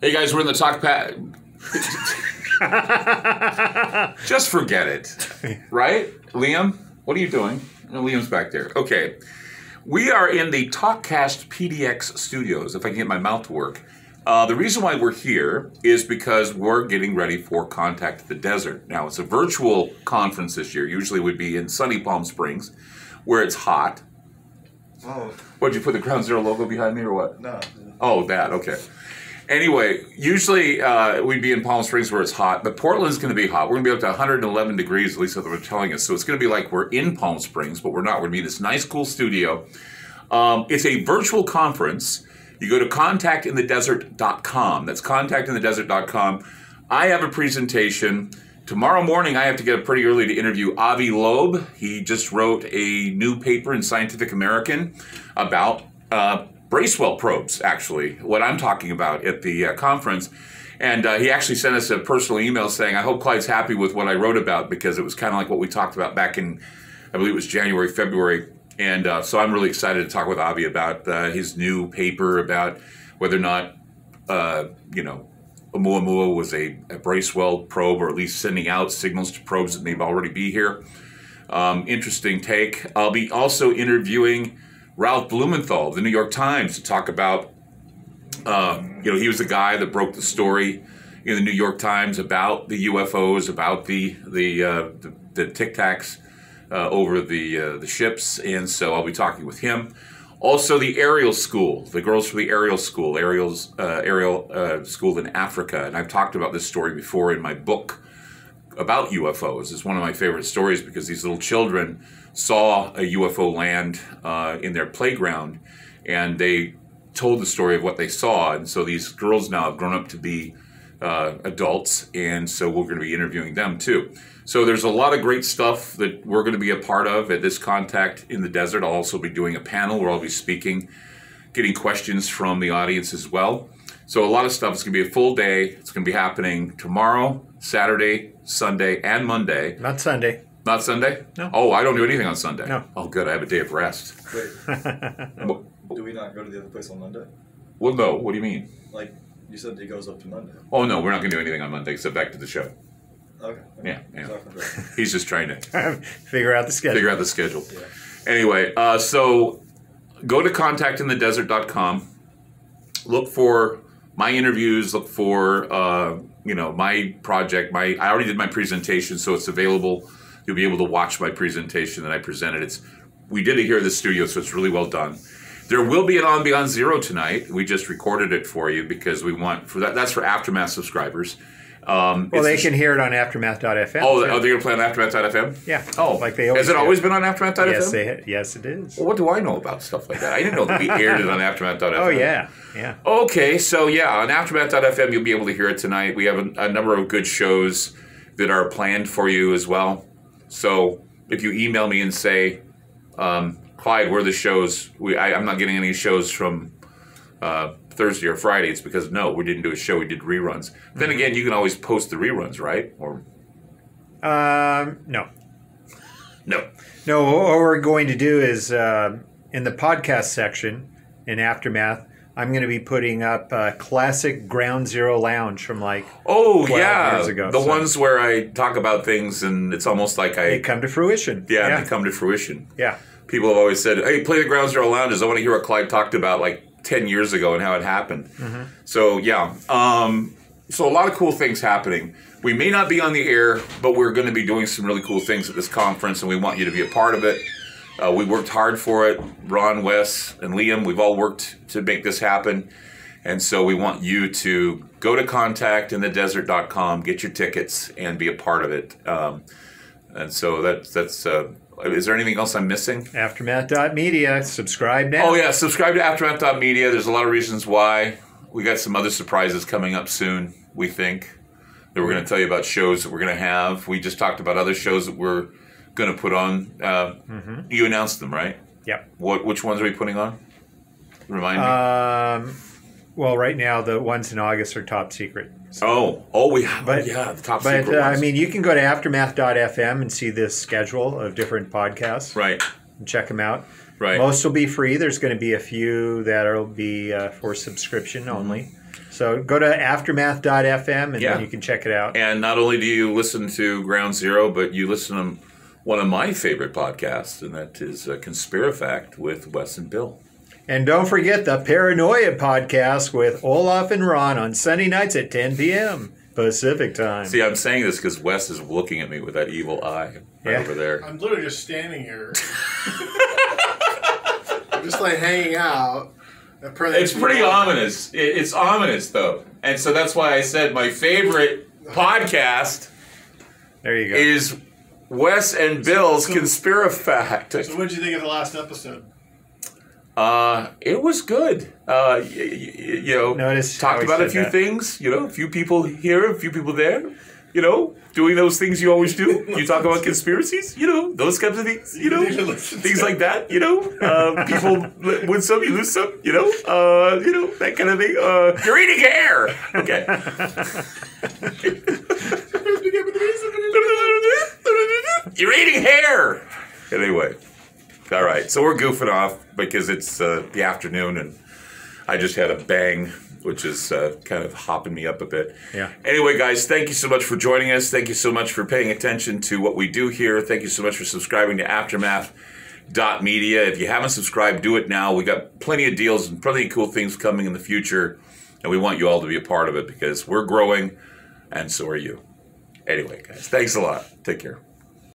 Hey guys, we're in the talk pad. Just forget it. Right? Liam, what are you doing? No, Liam's back there. Okay. We are in the TalkCast PDX studios, if I can get my mouth to work. The reason why we're here is because we're getting ready for Contact the Desert. Now, it's a virtual conference this year. Usually would be in sunny Palm Springs, where it's hot. Oh. What, did you put the Ground Zero logo behind me or what? No. Oh, that, okay. Anyway, usually we'd be in Palm Springs where it's hot, but Portland's going to be hot. We're going to be up to 111 degrees, at least that's what they're telling us. So it's going to be like we're in Palm Springs, but we're not. We're going to be in this nice, cool studio. It's a virtual conference. You go to contactinthedesert.com. That's contactinthedesert.com. I have a presentation. Tomorrow morning, I have to get up pretty early to interview Avi Loeb. He just wrote a new paper in Scientific American about Bracewell probes, actually, what I'm talking about at the conference. And he actually sent us a personal email saying, I hope Clyde's happy with what I wrote about, because it was kind of like what we talked about back in, I believe it was January, February. And so I'm really excited to talk with Avi about his new paper about whether or not, Oumuamua was a Bracewell probe, or at least sending out signals to probes that may already be here. Interesting take. I'll be also interviewing Ralph Blumenthal of the New York Times to talk about, he was the guy that broke the story in the New York Times about the UFOs, about the Tic Tacs over the ships, and so I'll be talking with him. Also, the Ariel School, the girls from the Ariel School, Ariel School in Africa, and I've talked about this story before in my book about UFOs. It's one of my favorite stories because these little children saw a UFO land in their playground, and they told the story of what they saw. And so these girls now have grown up to be adults, and so we're going to be interviewing them too. So there's a lot of great stuff that we're going to be a part of at this Contact in the Desert. I'll also be doing a panel where I'll be speaking, getting questions from the audience as well. So a lot of stuff. It's going to be a full day. It's going to be happening tomorrow, Saturday, Sunday, and Monday. Not Sunday. Not Sunday? No. Oh, I don't do anything on Sunday. No. Oh, good. I have a day of rest. Wait. Do we not go to the other place on Monday? Well, no. What do you mean? Like, you said it goes up to Monday. Oh, no. We're not going to do anything on Monday except back to the show. Okay. Yeah. Sorry for that. He's just trying to Figure out the schedule. Yeah. Anyway, so go to contactinthedesert.com. Look for my interviews. Look for, my project. I already did my presentation, so it's available. You'll be able to watch my presentation that I presented. We did it here at the studio, so it's really well done. There will be an On Beyond Zero tonight. We just recorded it for you because we want for that. That's for Aftermath subscribers. They can hear it on Aftermath.fm. Oh, they're going to play on Aftermath.fm? Yeah. Oh, like they always has it do. always been on Aftermath.fm? Yes, it is. Well, what do I know about stuff like that? I didn't know that we aired it on Aftermath.fm. Oh, yeah. Okay, so on Aftermath.fm, you'll be able to hear it tonight. We have a number of good shows that are planned for you as well. So if you email me and say, Clyde, where are the shows? I'm not getting any shows from Thursday or Friday. It's because, we didn't do a show. We did reruns. Then again, you can always post the reruns, right? Or No. No. No, what we're going to do is in the podcast section in Aftermath, I'm going to be putting up classic Ground Zero Lounge from 12 years ago. The ones where I talk about things and it's almost like they come to fruition. Yeah, they come to fruition. Yeah. People have always said, hey, play the Ground Zero Lounges. I want to hear what Clyde talked about 10 years ago and how it happened. Mm-hmm. So, so a lot of cool things happening. We may not be on the air, but we're going to be doing some really cool things at this conference, and we want you to be a part of it. We worked hard for it. Ron, Wes, and Liam, we've all worked to make this happen. And so we want you to go to contactinthedesert.com, get your tickets, and be a part of it. And so that's is there anything else I'm missing? Aftermath.media. Subscribe now. Oh, yeah. Subscribe to Aftermath.media. There's a lot of reasons why. We got some other surprises coming up soon, we think, that we're going to tell you about shows that we're going to have. We just talked about other shows that we're going to put on. You announced them, right? Yep. Which ones are we putting on? Remind me. Well, right now, the ones in August are top secret. So. we have. The top secret ones. You can go to Aftermath.fm and see this schedule of different podcasts. Right. And check them out. Right. Most will be free. There's going to be a few that will be for subscription only. So go to aftermath.fm and then you can check it out. And not only do you listen to Ground Zero, but you listen to one of my favorite podcasts, and that is Conspirafact with Wes and Bill. And don't forget the Paranoia podcast with Olaf and Ron on Sunday nights at 10 p.m. Pacific time. See, I'm saying this because Wes is looking at me with that evil eye over there. I'm literally just standing here. I'm just like hanging out. It's pretty ominous. It's ominous, though. And so that's why I said my favorite podcast is Wes and Bill's Conspirafact. So what did you think of the last episode? It was good. Talked about a few things. A few people here, a few people there. Doing those things you always do. You talk about conspiracies. Those kinds of things. Things like that. People win some, you lose some. That kind of thing. You're eating hair. Okay. You're eating hair. Anyway. All right, so we're goofing off because it's the afternoon, and I just had a bang, which is kind of hopping me up a bit. Yeah. Anyway, guys, thank you so much for joining us. Thank you so much for paying attention to what we do here. Thank you so much for subscribing to Aftermath.media. If you haven't subscribed, do it now. We got plenty of deals and plenty of cool things coming in the future, and we want you all to be a part of it because we're growing, and so are you. Anyway, guys, thanks a lot. Take care.